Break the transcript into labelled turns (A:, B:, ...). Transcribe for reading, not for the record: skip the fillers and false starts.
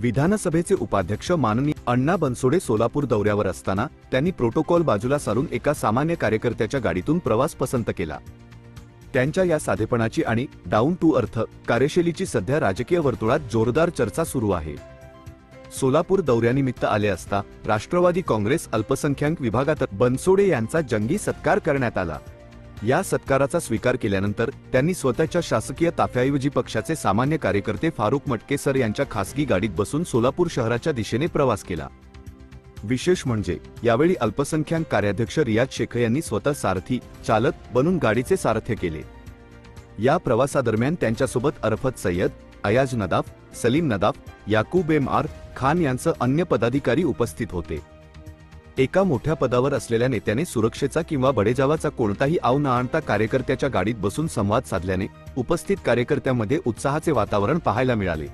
A: विधानसभेचे उपाध्यक्ष माननीय अण्णा बनसोडे सोलापूर दौऱ्यावर असताना त्यांनी प्रोटोकॉल बाजूला सारून एका सामान्य कार्यकर्त्याच्या गाडीतून प्रवास पसंत केला। त्यांच्या या साधेपणाची आणि डाऊन टू अर्थ कार्यशैलीची सध्या राजकीय वर्तुळात जोरदार चर्चा सुरू आहे। सोलापूर दौऱ्यानिमित्त आले असता राष्ट्रवादी काँग्रेस अल्पसंख्याक विभागात बनसोडे यांचा जंगी सत्कार करण्यात आला। या सत्काराचा स्वीकार केल्यानंतर त्यांनी स्वतःच्या शासकीय ताफ्याऐवजी पक्षाचे सामान्य कार्यकर्ते फारुक मटके सर यांच्या खासगी गाडीत बसून सोलापूर शहराच्या दिशेने प्रवास केला। विशेष म्हणजे यावेळी अल्पसंख्याक कार्याध्यक्ष रियाज शेख यांनी स्वतः सारथी चालक बनून गाडीचे सारथ्य केले। या प्रवासादरम्यान त्यांच्यासोबत अरफत सय्यद, अयाज नदाफ, सलीम नदाफ, याकूब एम.आर. खान यांसह अन्य पदाधिकारी उपस्थित होते। एका मोठ्या पदावर असलेल्या नेत्याने सुरक्षेचा किंवा बडेजावाचा कोणताही आव न आणता कार्यकर्त्याच्या गाडीत बसून संवाद साधल्याने उपस्थित कार्यकर्त्यांमध्ये उत्साहाचे वातावरण पाहायला मिळाले।